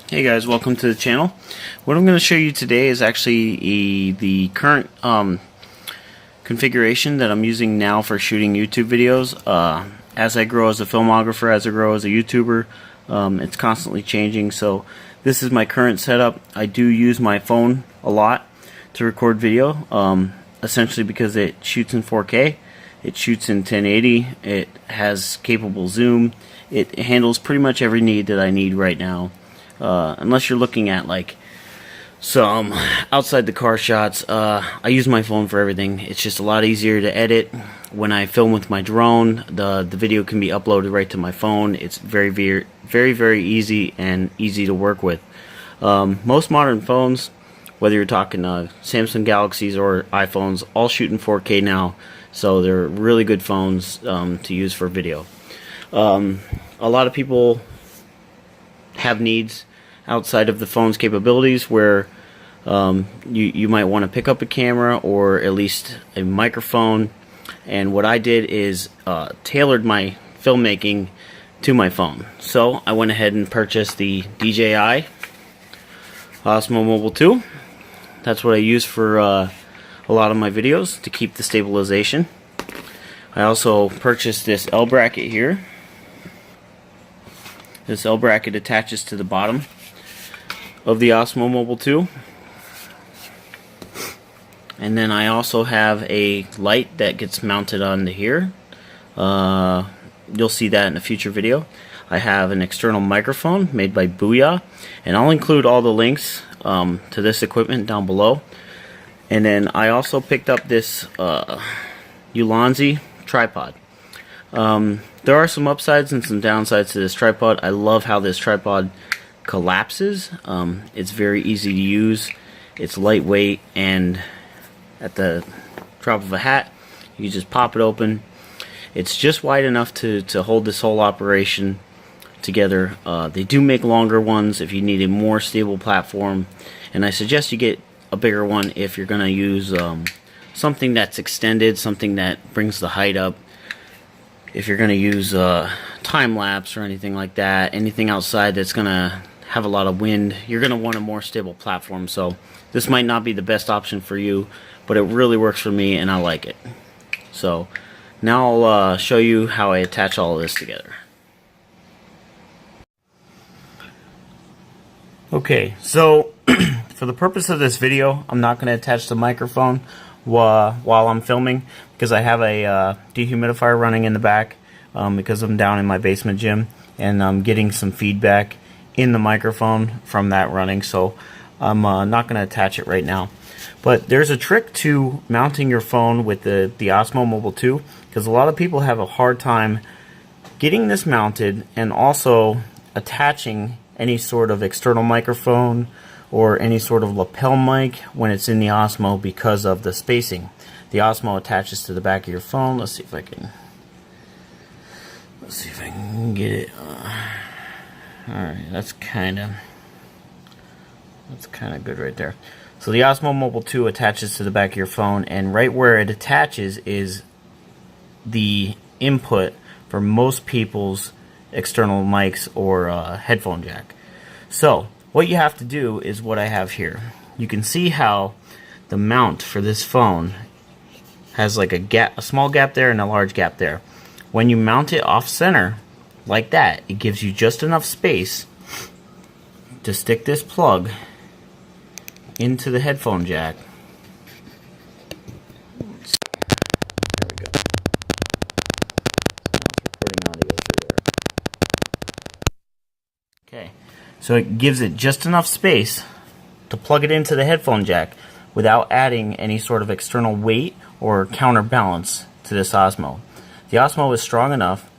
Hey guys, welcome to the channel. What I'm going to show you today is actually the current configuration that I'm using now for shooting YouTube videos. As I grow as a filmographer, as I grow as a YouTuber, it's constantly changing. So this is my current setup. I do use my phone a lot to record video, essentially because it shoots in 4K. It shoots in 1080. It has capable zoom. It handles pretty much every need that I need right now. Unless you're looking at like some outside the car shots, I use my phone for everything. It's just a lot easier to edit. When I film with my drone, the video can be uploaded right to my phone. It's very easy and easy to work with. Most modern phones, whether you're talking Samsung Galaxies or iPhones, all shoot in 4K now, so they're really good phones to use for video. A lot of people have needs outside of the phone's capabilities where you might want to pick up a camera or at least a microphone, and what I did is tailored my filmmaking to my phone. So I went ahead and purchased the DJI Osmo Mobile 2. That's what I use for a lot of my videos to keep the stabilization. I also purchased this L bracket here. This L bracket attaches to the bottom of the Osmo Mobile 2. And then I also have a light that gets mounted onto here. You'll see that in a future video. I have an external microphone made by Boya, and I'll include all the links to this equipment down below. And then I also picked up this Ulanzi Tripod. There are some upsides and some downsides to this tripod. I love how this tripod collapses. It's very easy to use. It's lightweight, and at the drop of a hat, you just pop it open. It's just wide enough to hold this whole operation together. They do make longer ones if you need a more stable platform, and I suggest you get a bigger one if you're going to use something that's extended, something that brings the height up. If you're going to use time-lapse or anything like that, anything outside that's going to have a lot of wind, you're going to want a more stable platform. So this might not be the best option for you, but it really works for me and I like it. So now I'll show you how I attach all of this together. Okay, so for the purpose of this video, I'm not going to attach the microphone while I'm filming, because I have a dehumidifier running in the back, because I'm down in my basement gym and I'm getting some feedback in the microphone from that running, so I'm not going to attach it right now. But there's a trick to mounting your phone with the Osmo Mobile 2, because a lot of people have a hard time getting this mounted and also attaching any sort of external microphone or any sort of lapel mic when it's in the Osmo because of the spacing. The Osmo attaches to the back of your phone. Let's see if I can get it. Alright, that's kind of good right there. So the Osmo Mobile 2 attaches to the back of your phone, and right where it attaches is the input for most people's external mics or headphone jack. So what you have to do is what I have here. You can see how the mount for this phone has like a small gap there and a large gap there. When you mount it off center like that, it gives you just enough space to stick this plug into the headphone jack. There we go. Recording audio through there. Okay. So it gives it just enough space to plug it into the headphone jack without adding any sort of external weight or counterbalance to this Osmo. The Osmo is strong enough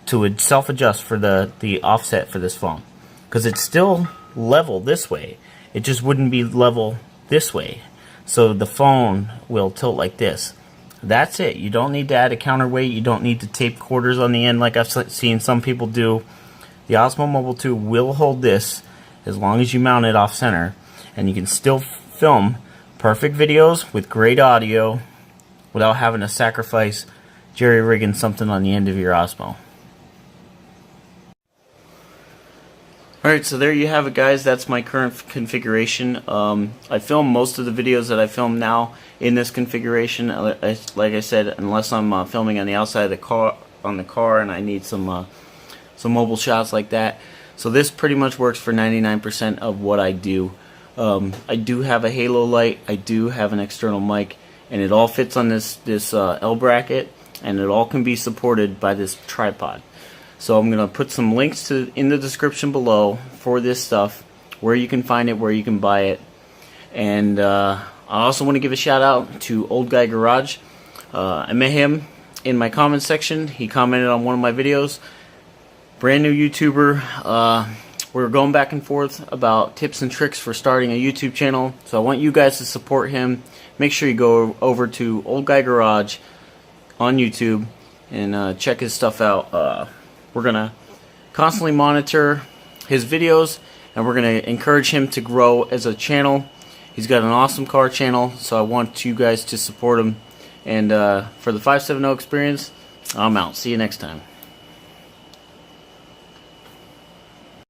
to self-adjust for the offset for this phone, because it's still level this way. It just wouldn't be level this way. So the phone will tilt like this. That's it. You don't need to add a counterweight. You don't need to tape quarters on the end like I've seen some people do. The Osmo Mobile 2 will hold this as long as you mount it off center, and you can still film perfect videos with great audio without having to sacrifice jerry-rigging something on the end of your Osmo. Alright, so there you have it, guys. That's my current configuration. I film most of the videos that I film now in this configuration. Like I said, unless I'm filming on the outside of the car, and I need some mobile shots like that. So this pretty much works for 99% of what I do. I do have a halo light. I do have an external mic, and it all fits on this L bracket, and it all can be supported by this tripod. So I'm going to put some links in the description below for this stuff, where you can find it, where you can buy it. And I also want to give a shout out to Old Guy Garage. I met him in my comment section. He commented on one of my videos. Brand new YouTuber. We're going back and forth about tips and tricks for starting a YouTube channel. So I want you guys to support him. Make sure you go over to Old Guy Garage on YouTube and check his stuff out. We're going to constantly monitor his videos, and we're going to encourage him to grow as a channel. He's got an awesome car channel, so I want you guys to support him. And for the 570 experience, I'm out. See you next time.